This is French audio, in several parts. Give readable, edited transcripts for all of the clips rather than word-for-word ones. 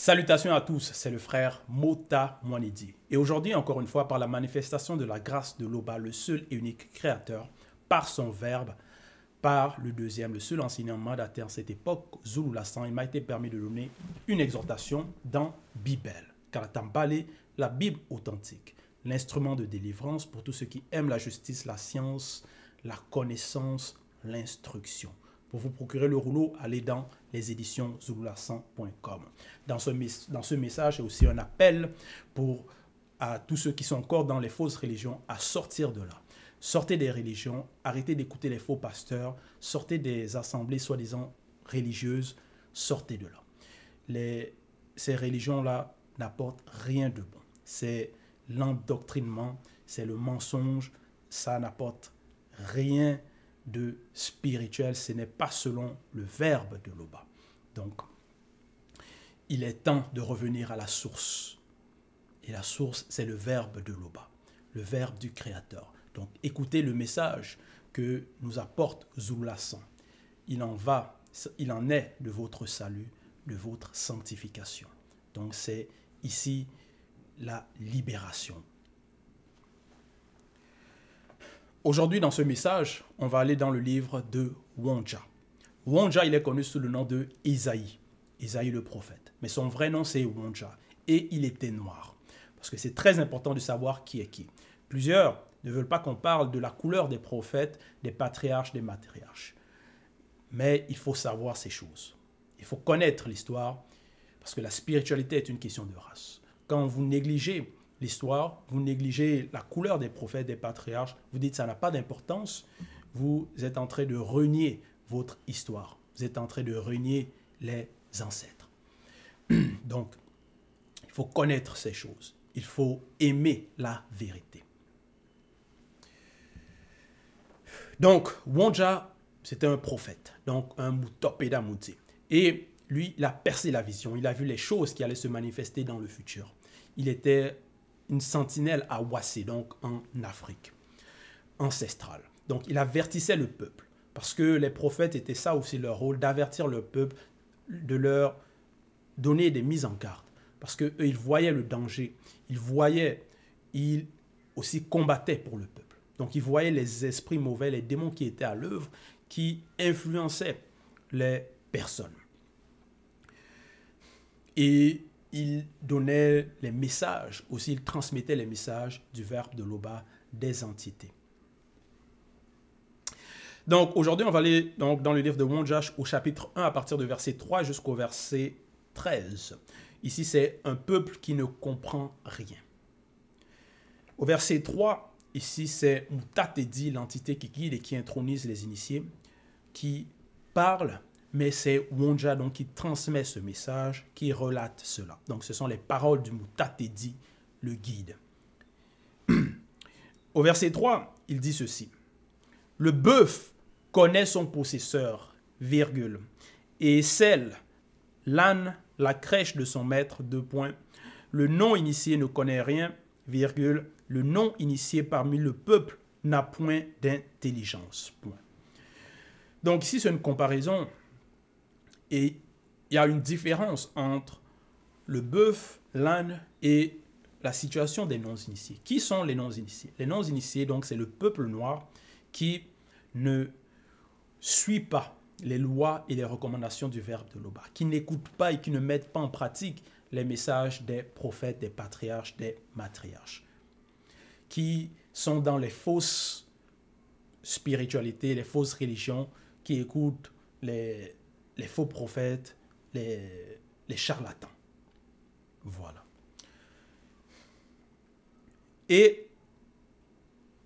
Salutations à tous, c'est le frère Mota Mwanidi. Et aujourd'hui, encore une fois, par la manifestation de la grâce de l'Oba, le seul et unique créateur, par son verbe, par le deuxième, le seul enseignant mandataire à cette époque, Zulu Lassan, il m'a été permis de donner une exhortation dans Bible. Karatambale, la Bible authentique, l'instrument de délivrance pour tous ceux qui aiment la justice, la science, la connaissance, l'instruction. Pour vous procurer le rouleau, allez dans les éditions zululassan.com. Dans ce message, il y a aussi un appel à tous ceux qui sont encore dans les fausses religions à sortir de là. Sortez des religions, arrêtez d'écouter les faux pasteurs, sortez des assemblées soi-disant religieuses, sortez de là. Ces religions-là n'apportent rien de bon. C'est l'endoctrinement, c'est le mensonge, ça n'apporte rien de spirituel, ce n'est pas selon le verbe de l'Oba. Donc, il est temps de revenir à la source. Et la source, c'est le verbe de l'Oba, le verbe du Créateur. Donc, écoutez le message que nous apporte Zulu Lassan. Il en est de votre salut, de votre sanctification. Donc, c'est ici la libération. Aujourd'hui, dans ce message, on va aller dans le livre de Wonja. Wonja, il est connu sous le nom de Isaïe, Isaïe le prophète. Mais son vrai nom, c'est Wonja. Et il était noir. Parce que c'est très important de savoir qui est qui. Plusieurs ne veulent pas qu'on parle de la couleur des prophètes, des patriarches, des matriarches. Mais il faut savoir ces choses. Il faut connaître l'histoire, parce que la spiritualité est une question de race. Quand vous négligez l'histoire, vous négligez la couleur des prophètes, des patriarches, vous dites que ça n'a pas d'importance, vous êtes en train de renier votre histoire. Vous êtes en train de renier les ancêtres. Donc, il faut connaître ces choses. Il faut aimer la vérité. Donc, Wonja, c'était un prophète, donc un Mutopeda Mouti. Et lui, il a percé la vision, il a vu les choses qui allaient se manifester dans le futur. Il était une sentinelle à Wassé, donc en Afrique ancestrale. Donc, il avertissait le peuple, parce que les prophètes étaient ça aussi leur rôle, d'avertir le peuple, de leur donner des mises en garde, parce qu'eux, ils voyaient le danger, ils aussi combattaient pour le peuple. Donc, ils voyaient les esprits mauvais, les démons qui étaient à l'œuvre, qui influençaient les personnes. Et il donnait les messages, aussi il transmettait les messages du verbe de l'Oba des entités. Donc aujourd'hui, on va aller dans le livre de Wonja au chapitre 1 à partir de verset 3 jusqu'au verset 13. Ici, c'est un peuple qui ne comprend rien. Au verset 3, ici, c'est Mutatedi, l'entité qui guide et qui intronise les initiés, qui parle. Mais c'est Wonja donc qui transmet ce message, qui relate cela. Donc ce sont les paroles du Mutatedi, le guide. Au verset 3, il dit ceci. Le bœuf connaît son possesseur, virgule, et celle, l'âne, la crèche de son maître, deux points. Le non-initié ne connaît rien, virgule, le non-initié parmi le peuple n'a point d'intelligence, point. Donc ici, c'est une comparaison. Et il y a une différence entre le bœuf, l'âne et la situation des non-initiés. Qui sont les non-initiés? Les non-initiés, donc, c'est le peuple noir qui ne suit pas les lois et les recommandations du verbe de l'Oba, qui n'écoute pas et qui ne mettent pas en pratique les messages des prophètes, des patriarches, des matriarches, qui sont dans les fausses spiritualités, les fausses religions, qui écoutent les faux prophètes, les charlatans. Voilà. Et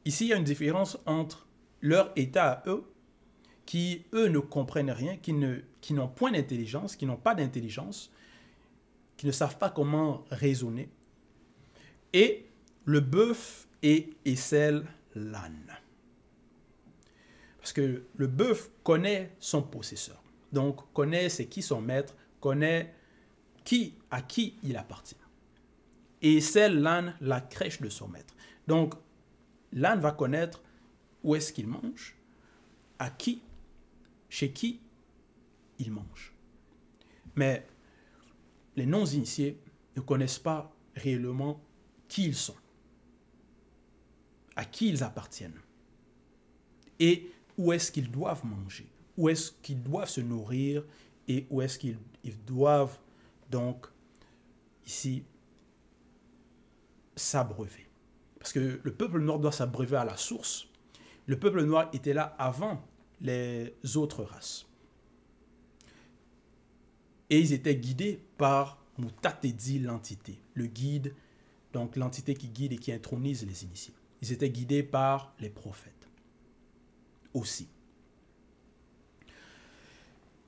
ici, il y a une différence entre leur état à eux, qui, eux, ne comprennent rien, qui n'ont point d'intelligence, qui n'ont pas d'intelligence, qui ne savent pas comment raisonner, et le bœuf et celle l'âne. Parce que le bœuf connaît son possesseur. Donc, connaît c'est qui son maître, connaît à qui il appartient. Et c'est l'âne, la crèche de son maître. Donc, l'âne va connaître où est-ce qu'il mange, à qui, chez qui il mange. Mais les non-initiés ne connaissent pas réellement qui ils sont, à qui ils appartiennent et où est-ce qu'ils doivent manger, où est-ce qu'ils doivent se nourrir et où est-ce qu'ils doivent donc ici s'abreuver. Parce que le peuple noir doit s'abreuver à la source. Le peuple noir était là avant les autres races. Et ils étaient guidés par Mutatedi, l'entité, le guide, donc l'entité qui guide et qui intronise les initiés. Ils étaient guidés par les prophètes aussi.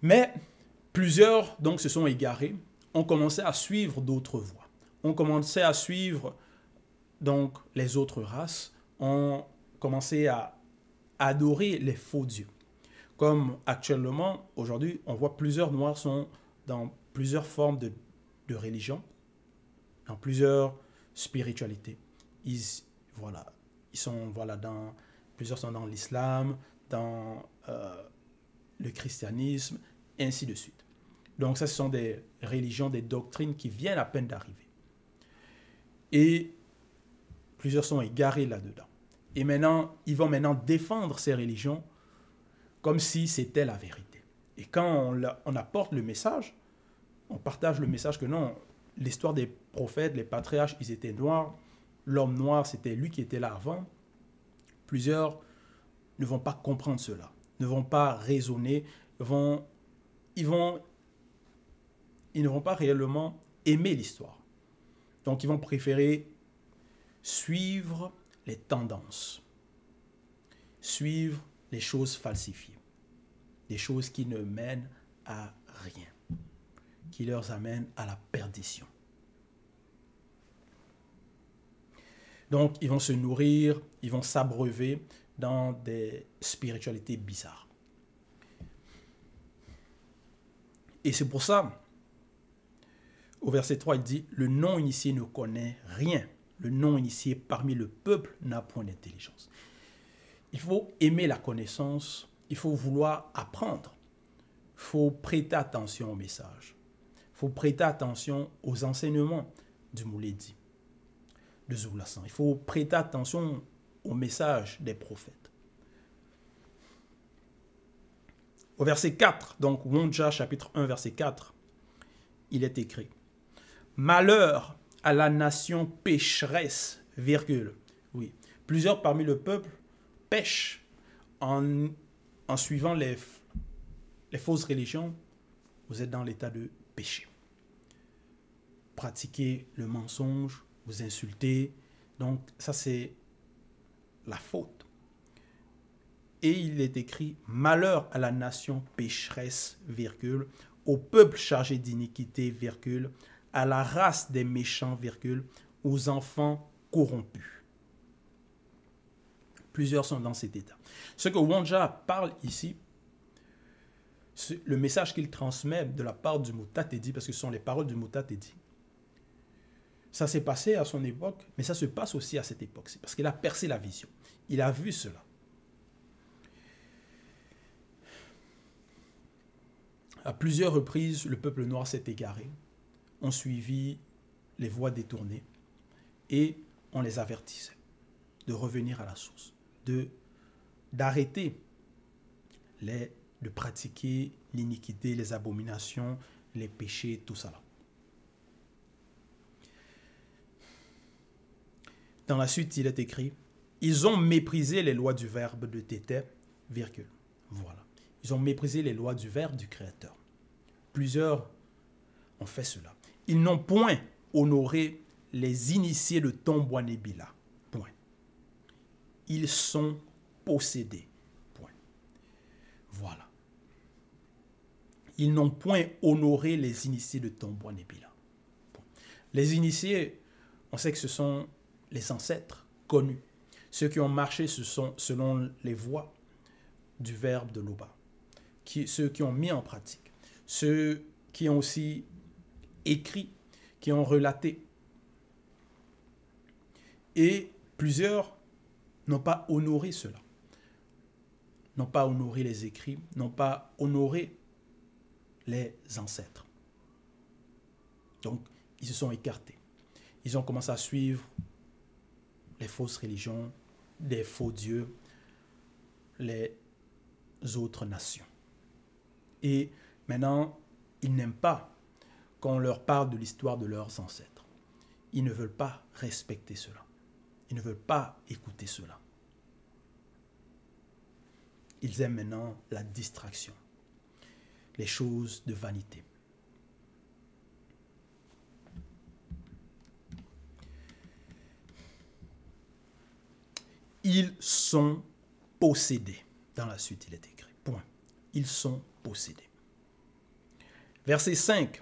Mais plusieurs donc se sont égarés, ont commencé à suivre d'autres voies, ont commencé à suivre donc les autres races, ont commencé à adorer les faux dieux. Comme actuellement, aujourd'hui, on voit plusieurs Noirs sont dans plusieurs formes de religion, dans plusieurs spiritualités. Plusieurs sont dans l'islam, dans le christianisme, et ainsi de suite. Donc ça, ce sont des religions, des doctrines qui viennent à peine d'arriver. Et plusieurs sont égarés là-dedans. Et maintenant, ils vont maintenant défendre ces religions comme si c'était la vérité. Et quand on apporte le message, on partage le message que non, l'histoire des prophètes, les patriarches, ils étaient noirs, l'homme noir, c'était lui qui était là avant. Plusieurs ne vont pas comprendre cela, ne vont pas raisonner, ils ne vont pas réellement aimer l'histoire. Donc, ils vont préférer suivre les tendances, suivre les choses falsifiées, des choses qui ne mènent à rien, qui leur amènent à la perdition. Donc, ils vont se nourrir, ils vont s'abreuver dans des spiritualités bizarres. Et c'est pour ça, au verset 3, il dit, « Le non-initié ne connaît rien. Le non-initié parmi le peuple n'a point d'intelligence. » Il faut aimer la connaissance, il faut vouloir apprendre. Il faut prêter attention au message. Il faut prêter attention aux enseignements du Mouledi, de Zoulassan. Il faut prêter attention au message des prophètes. Au verset 4, donc Wondja chapitre 1, verset 4, il est écrit « Malheur à la nation pécheresse, virgule. » Oui, plusieurs parmi le peuple pêchent en suivant les fausses religions. Vous êtes dans l'état de péché. Pratiquez le mensonge, vous insultez. Donc ça c'est la faute. Et il est écrit « Malheur à la nation pécheresse, virgule, au peuple chargé d'iniquité, virgule, à la race des méchants, virgule, aux enfants corrompus. » Plusieurs sont dans cet état. Ce que Wondja parle ici, le message qu'il transmet de la part du Mutatedi, parce que ce sont les paroles du Mutatedi, ça s'est passé à son époque, mais ça se passe aussi à cette époque. C'est parce qu'il a percé la vision. Il a vu cela. À plusieurs reprises, le peuple noir s'est égaré, ont suivi les voies détournées et on les avertissait de revenir à la source, d'arrêter de pratiquer l'iniquité, les abominations, les péchés, tout ça. Dans la suite, il est écrit « Ils ont méprisé les lois du Verbe de Tété, virgule. » Voilà. Ils ont méprisé les lois du Verbe du Créateur. Plusieurs ont fait cela. Ils n'ont point honoré les initiés de Tombouanébila. Point. Ils sont possédés. Point. Voilà. Ils n'ont point honoré les initiés de Tombouanébila. Les initiés, on sait que ce sont les ancêtres connus. Ceux qui ont marché selon les voies du Verbe de l'Oba. Ceux qui ont mis en pratique. Ceux qui ont aussi écrit, qui ont relaté. Et plusieurs n'ont pas honoré cela. N'ont pas honoré les écrits, n'ont pas honoré les ancêtres. Donc, ils se sont écartés. Ils ont commencé à suivre les fausses religions, les faux dieux, les autres nations. Et maintenant, ils n'aiment pas qu'on leur parle de l'histoire de leurs ancêtres. Ils ne veulent pas respecter cela. Ils ne veulent pas écouter cela. Ils aiment maintenant la distraction, les choses de vanité. Ils sont possédés. Dans la suite, il est écrit. Point. Ils sont possédés. Verset 5.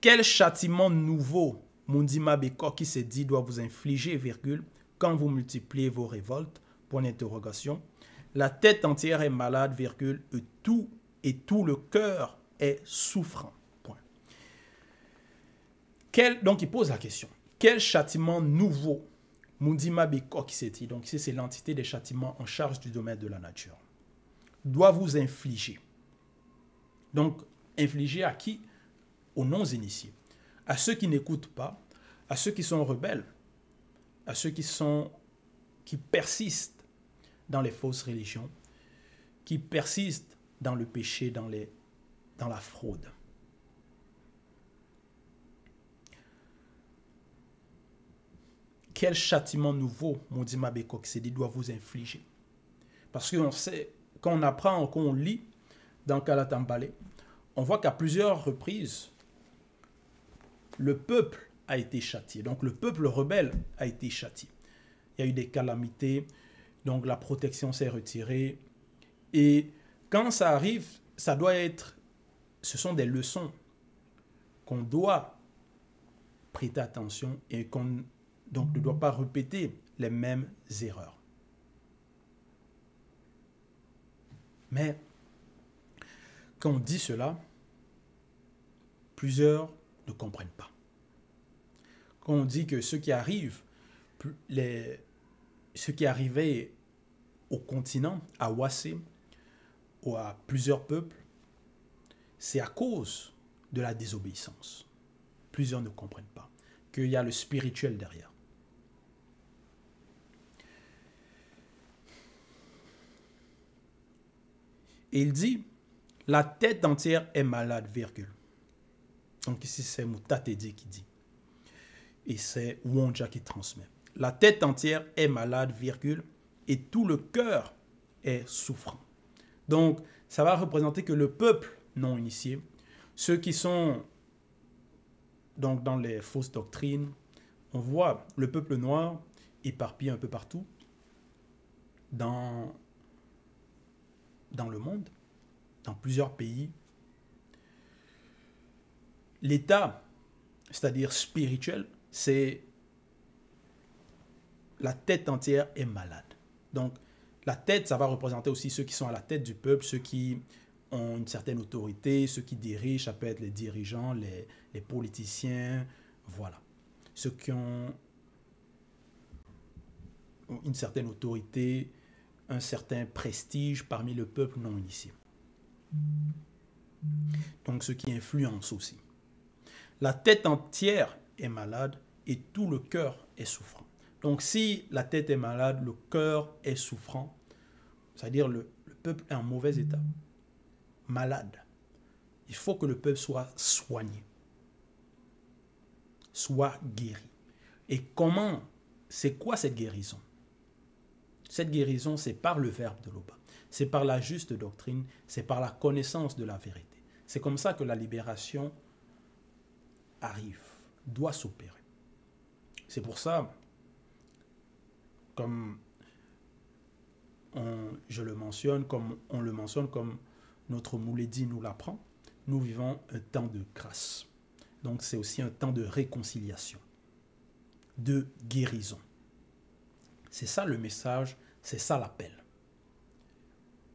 Quel châtiment nouveau Mundima Beko qui s'est dit doit vous infliger, virgule, quand vous multipliez vos révoltes, point d'interrogation. La tête entière est malade, virgule, et tout le cœur est souffrant. Point. Donc il pose la question. Quel châtiment nouveau Mundima Beko qui s'est dit, donc ici c'est l'entité des châtiments en charge du domaine de la nature, doit vous infliger. Donc infliger à qui? Aux non-initiés, à ceux qui n'écoutent pas, à ceux qui sont rebelles, à ceux qui persistent dans les fausses religions, qui persistent dans le péché, dans la fraude. Quel châtiment nouveau, Mundima Beko Kisedi, doit vous infliger? Parce qu'on sait, quand on apprend, quand on lit dans Kalatambale, on voit qu'à plusieurs reprises, le peuple a été châtié. Donc le peuple rebelle a été châtié. Il y a eu des calamités, donc la protection s'est retirée. Et quand ça arrive, ce sont des leçons qu'on doit prêter attention et qu'on donc ne doit pas répéter les mêmes erreurs. Mais quand on dit cela, plusieurs ne comprennent pas. Quand on dit que ce qui arrive, ce qui arrivait au continent, à Wassé, ou à plusieurs peuples, c'est à cause de la désobéissance. Plusieurs ne comprennent pas qu'il y a le spirituel derrière. Et il dit, la tête entière est malade, virgule. Donc ici, c'est Mutatedi qui dit. Et c'est Wonja qui transmet. La tête entière est malade, virgule, et tout le cœur est souffrant. Donc, ça va représenter que le peuple non initié, ceux qui sont donc dans les fausses doctrines, on voit le peuple noir éparpillé un peu partout dans le monde, dans plusieurs pays. L'état, c'est-à-dire spirituel, c'est la tête entière est malade. Donc, la tête, ça va représenter aussi ceux qui sont à la tête du peuple, ceux qui ont une certaine autorité, ceux qui dirigent, ça peut être les dirigeants, les politiciens, voilà. Ceux qui ont une certaine autorité, un certain prestige parmi le peuple non initié. Donc, ceux qui influencent aussi. La tête entière est malade et tout le cœur est souffrant. Donc, si la tête est malade, le cœur est souffrant, c'est-à-dire le peuple est en mauvais état, malade. Il faut que le peuple soit soigné, soit guéri. Et comment, c'est quoi cette guérison? Cette guérison, c'est par le verbe de l'Oba. C'est par la juste doctrine, c'est par la connaissance de la vérité. C'est comme ça que la libération arrive, doit s'opérer. C'est pour ça, comme je le mentionne, comme on le mentionne, comme notre Mouledi nous l'apprend, nous vivons un temps de grâce. Donc c'est aussi un temps de réconciliation, de guérison. C'est ça le message, c'est ça l'appel.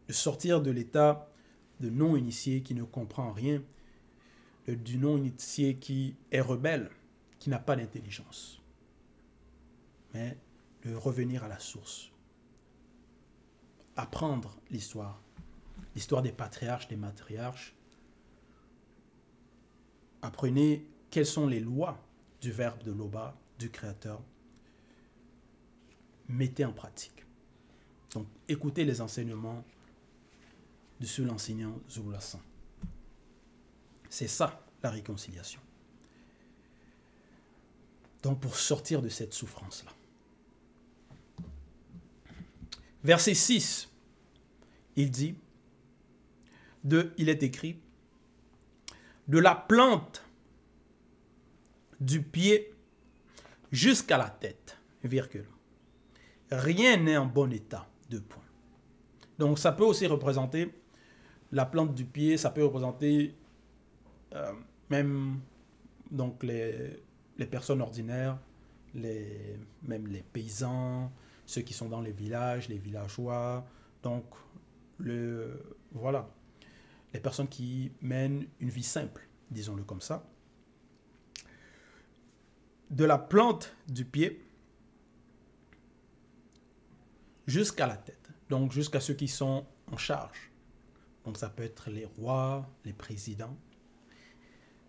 De sortir de l'état de non-initié qui ne comprend rien, du non-initié qui est rebelle, qui n'a pas d'intelligence. Mais de revenir à la source. Apprendre l'histoire des patriarches, des matriarches. Apprenez quelles sont les lois du verbe de Loba, du Créateur. Mettez en pratique. Donc, écoutez les enseignements de seul enseignant Zoulassan. C'est ça, la réconciliation. Donc, pour sortir de cette souffrance-là. Verset 6, il dit, il est écrit, de la plante du pied jusqu'à la tête, virgule. Rien n'est en bon état, 2 points. Donc, ça peut aussi représenter la plante du pied, ça peut représenter même donc les personnes ordinaires, même les paysans, ceux qui sont dans les villages, les villageois, donc voilà, les personnes qui mènent une vie simple, disons-le comme ça. De la plante du pied jusqu'à la tête, donc jusqu'à ceux qui sont en charge. Donc ça peut être les rois, les présidents.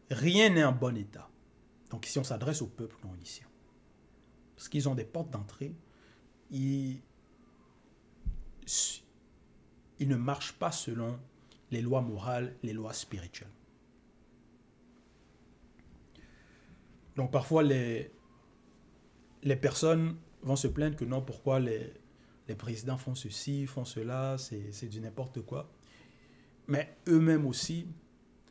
Rien n'est en bon état. Donc ici on s'adresse au peuple non initié. Parce qu'ils ont des portes d'entrée, ils ne marchent pas selon les lois morales, les lois spirituelles. Donc parfois les personnes vont se plaindre que non, pourquoi les présidents font ceci, font cela, c'est du n'importe quoi. Mais eux-mêmes aussi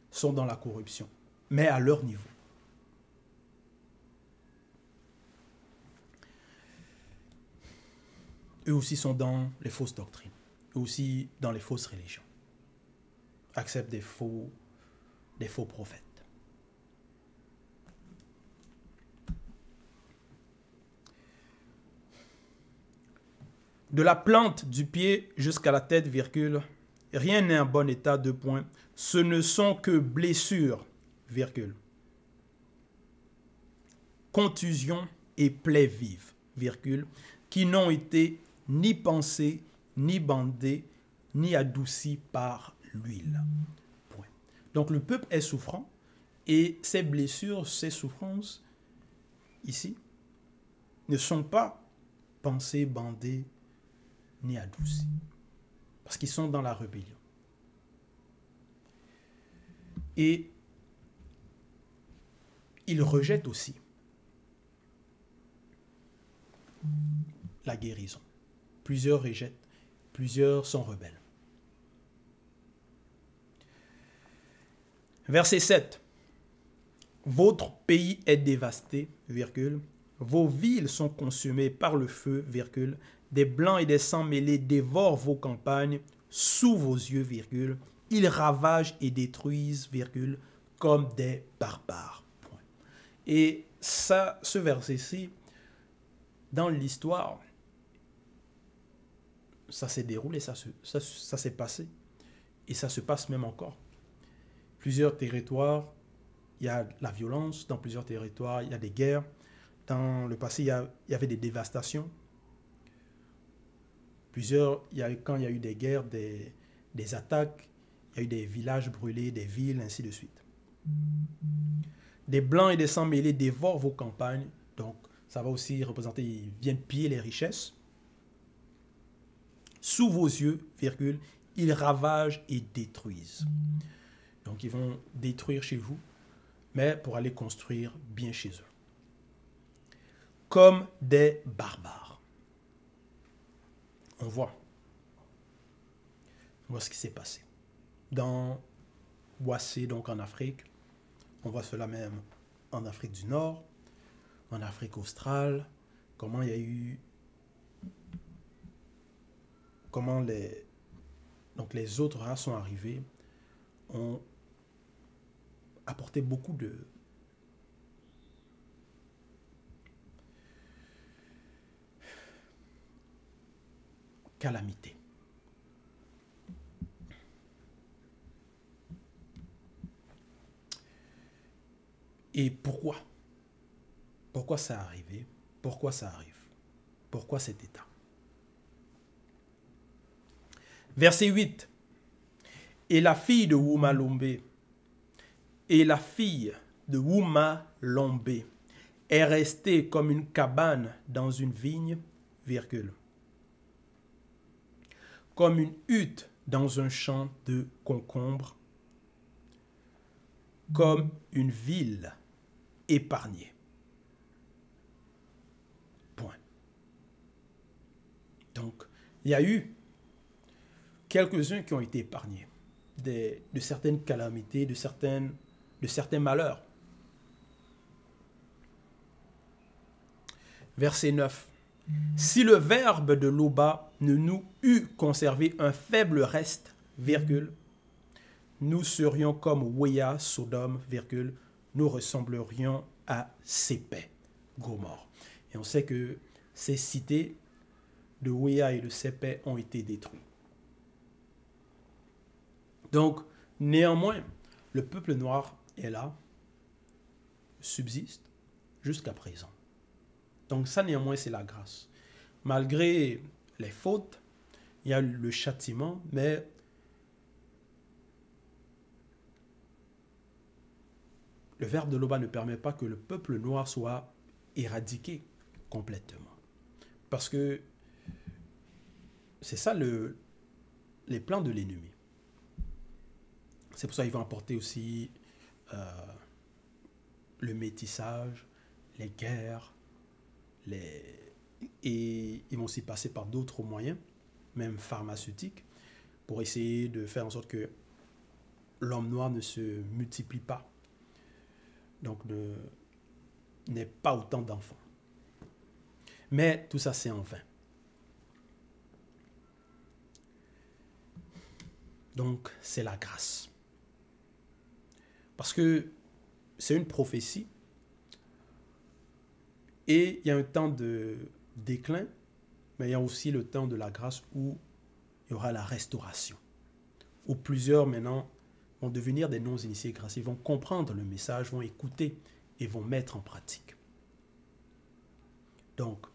sont dans la corruption, mais à leur niveau. Eux aussi sont dans les fausses doctrines, eux aussi dans les fausses religions, acceptent des faux prophètes. De la plante du pied jusqu'à la tête, virgule, rien n'est en bon état, 2 points. Ce ne sont que blessures, virgule, contusions et plaies vives, virgule, qui n'ont été ni pensées, ni bandées, ni adoucies par l'huile. Point. Donc le peuple est souffrant et ces blessures, ces souffrances, ici, ne sont pas pensées, bandées, ni adoucies. Parce qu'ils sont dans la rébellion. Et ils rejettent aussi la guérison. Plusieurs rejettent, plusieurs sont rebelles. Verset 7. Votre pays est dévasté, virgule. Vos villes sont consumées par le feu, virgule. Des blancs et des sangs mêlés dévorent vos campagnes sous vos yeux, virgule. Ils ravagent et détruisent, virgule, comme des barbares. Point. Et ça, ce verset-ci, dans l'histoire, ça s'est déroulé, ça s'est passé. Et ça se passe même encore. Plusieurs territoires, il y a la violence. Dans plusieurs territoires, il y a des guerres. Dans le passé, il y avait des dévastations. Quand il y a eu des guerres, des attaques, il y a eu des villages brûlés, des villes, ainsi de suite. Des blancs et des sangs mêlés dévorent vos campagnes. Donc, ça va aussi représenter, ils viennent piller les richesses. Sous vos yeux, virgule, ils ravagent et détruisent. Donc, ils vont détruire chez vous, mais pour aller construire bien chez eux. Comme des barbares. On voit ce qui s'est passé. Dans Boissé, donc en Afrique, on voit cela même en Afrique du Nord, en Afrique australe, comment il y a eu, comment les autres races sont arrivées, ont apporté beaucoup de calamités. Et pourquoi? Pourquoi ça a arrivé? Pourquoi ça arrive? Pourquoi cet état? Verset 8. Et la fille de Wumalombe et la fille de Wuma Lombé est resté comme une cabane dans une vigne, virgule, comme une hutte dans un champ de concombres, comme une ville épargnée. Point. Donc, il y a eu quelques-uns qui ont été épargnés de certaines calamités, de certains malheurs. Verset 9. Si le verbe de Loba ne nous eût conservé un faible reste, virgule, nous serions comme Wéa, Sodome, virgule, nous ressemblerions à Sépè, Gomorrhe. Et on sait que ces cités de Wéa et de Sépè ont été détruites. Donc, néanmoins, le peuple noir est là, subsiste jusqu'à présent. Donc ça, néanmoins, c'est la grâce. Malgré les fautes, il y a le châtiment, mais le verbe de Loba ne permet pas que le peuple noir soit éradiqué complètement. Parce que c'est ça les plans de l'ennemi. C'est pour ça qu'ils vont apporter aussi le métissage, les guerres, et ils vont aussi passer par d'autres moyens, même pharmaceutiques, pour essayer de faire en sorte que l'homme noir ne se multiplie pas, donc n'ait pas autant d'enfants. Mais tout ça, c'est en vain. Donc, c'est la grâce. Parce que c'est une prophétie. Et il y a un temps de déclin, mais il y a aussi le temps de la grâce où il y aura la restauration. Où plusieurs maintenant vont devenir des non-initiés grâce. Ils vont comprendre le message, vont écouter et vont mettre en pratique. Donc,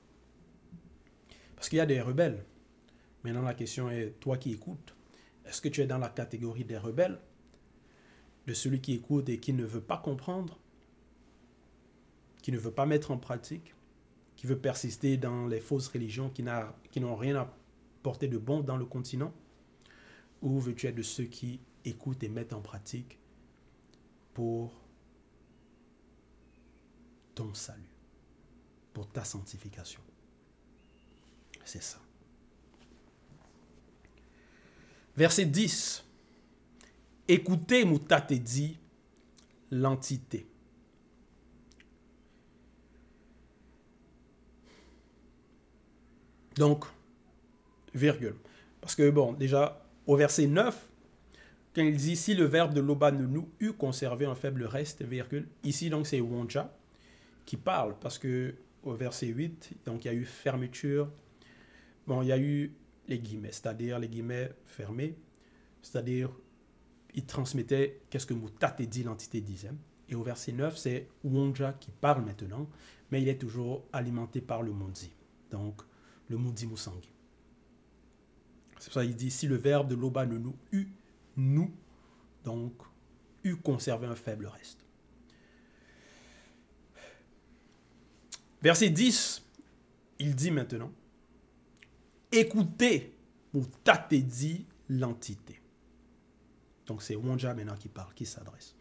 parce qu'il y a des rebelles. Maintenant, la question est, toi qui écoutes, est-ce que tu es dans la catégorie des rebelles, de celui qui écoute et qui ne veut pas comprendre, qui ne veut pas mettre en pratique, qui veut persister dans les fausses religions qui n'ont rien apporté de bon dans le continent, ou veux-tu être de ceux qui écoutent et mettent en pratique pour ton salut, pour ta sanctification? C'est ça. Verset 10. Écoutez, Moutate dit, l'entité. Donc, virgule. Parce que, bon, déjà, au verset 9, quand il dit « Si le verbe de Loba ne nous eût conservé un faible reste, virgule », ici, donc, c'est Wonja qui parle, parce que au verset 8, donc, il y a eu fermeture. Bon, il y a eu les guillemets, c'est-à-dire les guillemets fermés, c'est-à-dire, il transmettait qu'est-ce que Moutate dit, l'entité disait. Et au verset 9, c'est Wonja qui parle maintenant, mais il est toujours alimenté par le Mondi. Donc, le Moudi Moussangi. C'est pour ça qu'il dit, si le verbe de Loba ne nous eût, donc, eût conservé un faible reste. Verset 10, il dit maintenant, écoutez, Moutate dit l'entité. Donc c'est Wonja maintenant qui parle, qui s'adresse.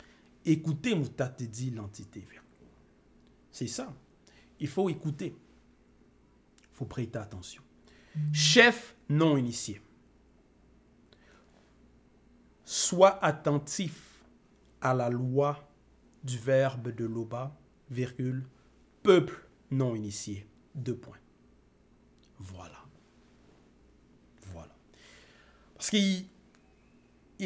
Écoutez, Moutate dit l'entité. C'est ça. Il faut écouter. Il faut prêter attention. Chef non initié. Sois attentif à la loi du verbe de Loba, virgule, peuple non initié. 2 points. Voilà. Voilà. Parce qu'il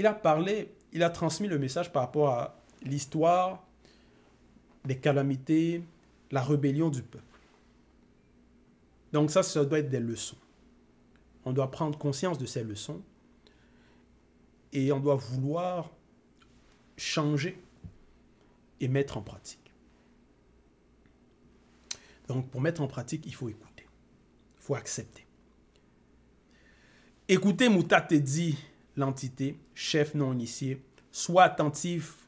a parlé, il a transmis le message par rapport à l'histoire des calamités, la rébellion du peuple. Donc ça doit être des leçons. On doit prendre conscience de ces leçons et on doit vouloir changer et mettre en pratique. Donc pour mettre en pratique, il faut écouter. Il faut accepter. Écoutez, Moutate dit l'entité, chef non initié, sois attentif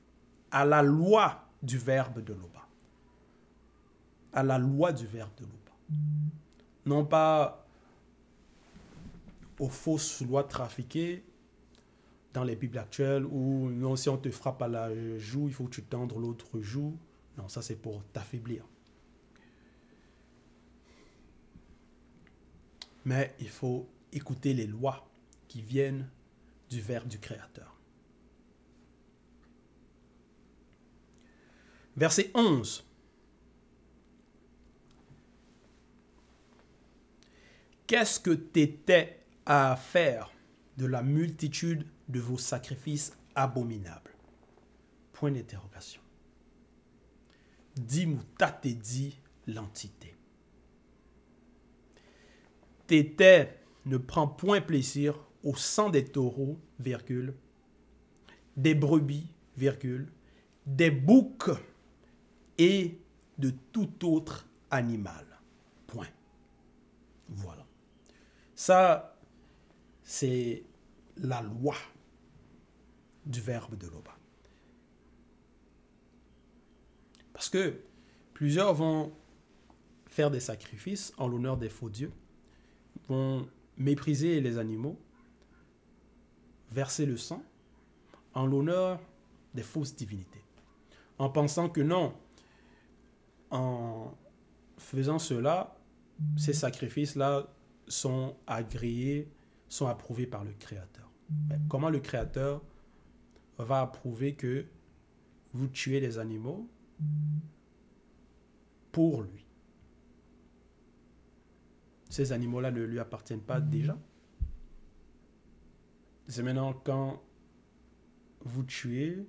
à la loi du verbe de l'Oba. À la loi du verbe de l'Oba. Non pas aux fausses lois trafiquées dans les Bibles actuelles où non, si on te frappe à la joue, il faut que tu tendres l'autre joue. Non, ça c'est pour t'affaiblir. Mais il faut écouter les lois qui viennent du verbe du Créateur. Verset 11. Qu'est-ce que t'étais à faire de la multitude de vos sacrifices abominables? Point d'interrogation. Dis-moi, t'as dit l'entité. T'étais ne prend point plaisir au sang des taureaux, virgule, des brebis, virgule, des boucs et de tout autre animal. Point. Voilà. Ça, c'est la loi du verbe de l'Oba. Parce que plusieurs vont faire des sacrifices en l'honneur des faux dieux, vont mépriser les animaux, verser le sang en l'honneur des fausses divinités, en pensant que non, en faisant cela, ces sacrifices-là sont agréés, sont approuvés par le Créateur. Mais comment le Créateur va approuver que vous tuez les animaux pour lui? Ces animaux-là ne lui appartiennent pas déjà. C'est maintenant quand vous tuez,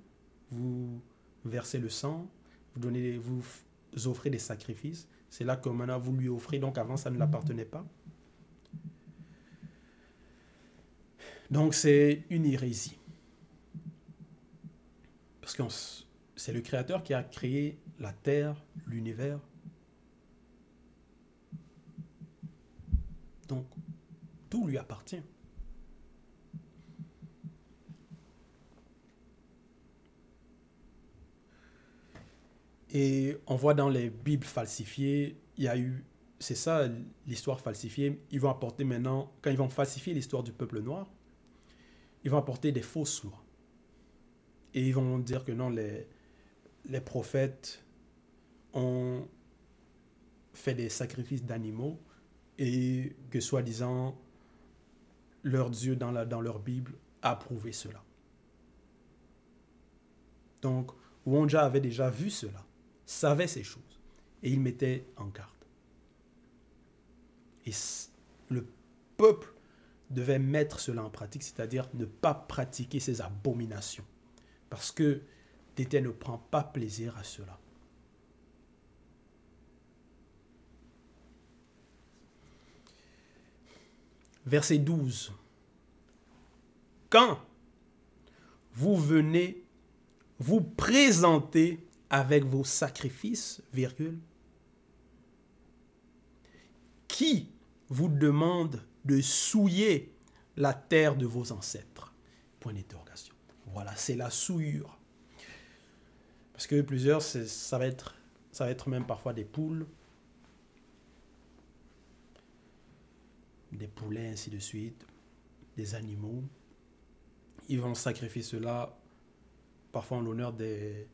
vous versez le sang, vous offrez des sacrifices. C'est là que maintenant vous lui offrez, donc avant ça ne l'appartenait pas. Donc c'est une hérésie. Parce que c'est le Créateur qui a créé la terre, l'univers. Donc tout lui appartient. Et on voit dans les Bibles falsifiées, il y a eu, c'est ça l'histoire falsifiée, ils vont apporter maintenant, quand ils vont falsifier l'histoire du peuple noir, ils vont apporter des fausses lois. Et ils vont dire que non, les prophètes ont fait des sacrifices d'animaux et que soi-disant leur Dieu dans leur Bible a approuvé cela. Donc, Wonja avait déjà vu cela, savait ces choses, et il mettait en garde. Et le peuple devait mettre cela en pratique, c'est-à-dire ne pas pratiquer ces abominations, parce que Tété ne prend pas plaisir à cela. Verset 12. Quand vous venez vous présenter avec vos sacrifices, virgule, qui vous demande de souiller la terre de vos ancêtres? Point d'interrogation. Voilà, c'est la souillure. Parce que plusieurs, ça va être même parfois des poules, des poulets, ainsi de suite, des animaux. Ils vont sacrifier cela parfois en l'honneur des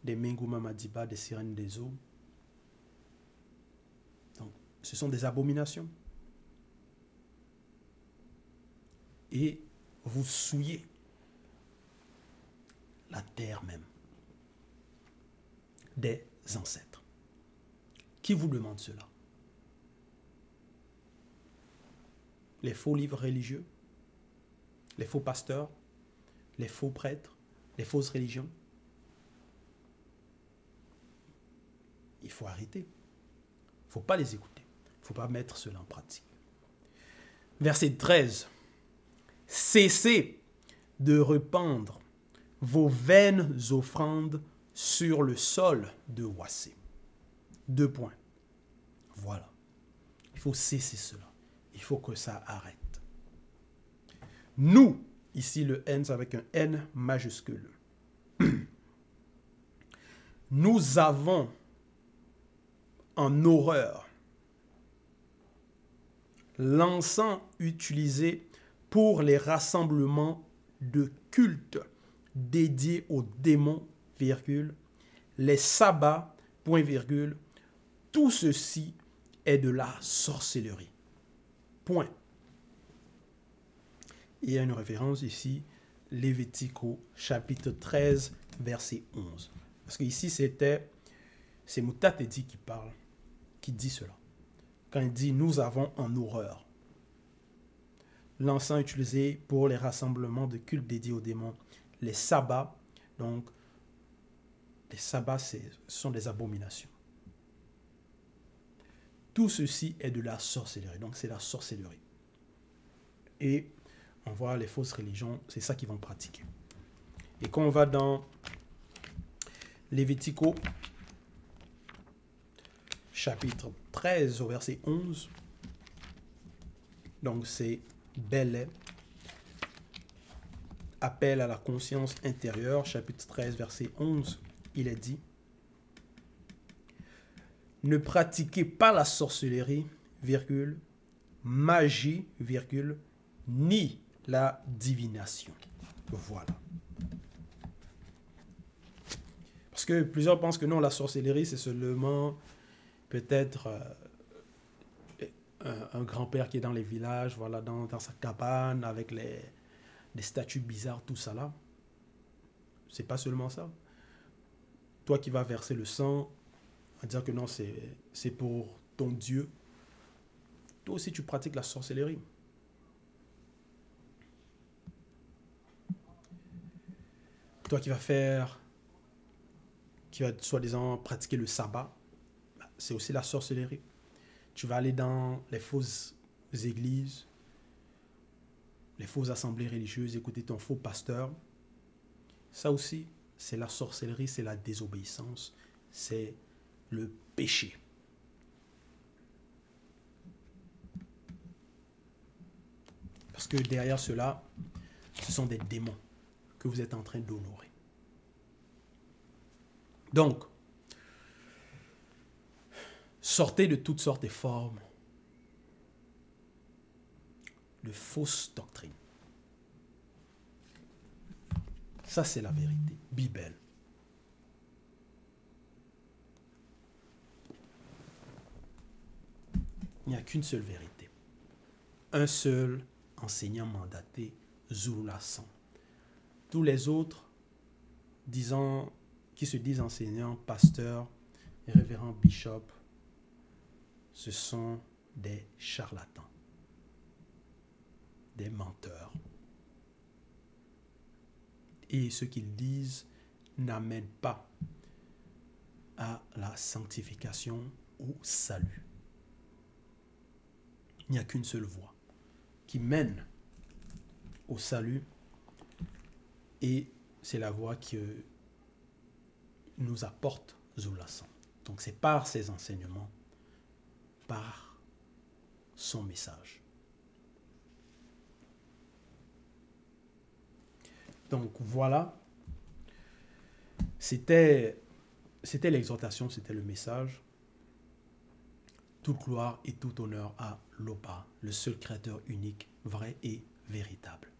Menguma Madiba, des sirènes des eaux. Donc, ce sont des abominations. Et vous souillez la terre même des ancêtres. Qui vous demande cela? Les faux livres religieux, les faux pasteurs, les faux prêtres, les fausses religions. Il faut arrêter. Il ne faut pas les écouter. Il ne faut pas mettre cela en pratique. Verset 13. Cessez de répandre vos vaines offrandes sur le sol de Wassé. 2 points. Voilà. Il faut cesser cela. Il faut que ça arrête. Nous, ici le N, c'est avec un N majuscule. Nous avons en horreur l'encens utilisé pour les rassemblements de culte dédiés aux démons, virgule, les sabbats, point virgule, tout ceci est de la sorcellerie. Point. Il y a une référence ici, Lévitique au chapitre 13, verset 11. Parce qu'ici, c'est Moutatedi qui parle, qui dit cela. Quand il dit « nous avons en horreur » l'encens utilisé pour les rassemblements de culte dédiés aux démons, les sabbats, donc les sabbats, ce sont des abominations. Tout ceci est de la sorcellerie, donc c'est la sorcellerie. Et on voit les fausses religions, c'est ça qu'ils vont pratiquer. Et quand on va dans Lévitico, chapitre 13 au verset 11, donc c'est Belais, appel à la conscience intérieure, chapitre 13, verset 11, il est dit « Ne pratiquez pas la sorcellerie, virgule, magie, virgule, ni la divination. » Voilà. Parce que plusieurs pensent que non, la sorcellerie, c'est seulement peut-être un grand-père qui est dans les villages, voilà, dans sa cabane, avec des statues bizarres, tout ça là. C'est pas seulement ça. Toi qui vas verser le sang, à dire que non, c'est pour ton Dieu. Toi aussi, tu pratiques la sorcellerie. Toi qui vas soi-disant pratiquer le sabbat, c'est aussi la sorcellerie. Tu vas aller dans les fausses églises, les fausses assemblées religieuses, écouter ton faux pasteur. Ça aussi, c'est la sorcellerie, c'est la désobéissance, c'est le péché. Parce que derrière cela, ce sont des démons que vous êtes en train d'honorer. Donc, sortez de toutes sortes de formes de fausses doctrines. Ça, c'est la vérité. Bible. Il n'y a qu'une seule vérité. Un seul enseignant mandaté, Zululassan. Tous les autres, qui se disent enseignants, pasteurs, révérends, bishops, ce sont des charlatans, des menteurs. Et ce qu'ils disent n'amène pas à la sanctification ou salut. Il n'y a qu'une seule voie qui mène au salut, et c'est la voie que nous apporte Zululassan. Donc c'est par ses enseignements, par son message. Donc voilà, c'était l'exhortation, c'était le message. Toute gloire et tout honneur à Loba, le seul créateur unique, vrai et véritable.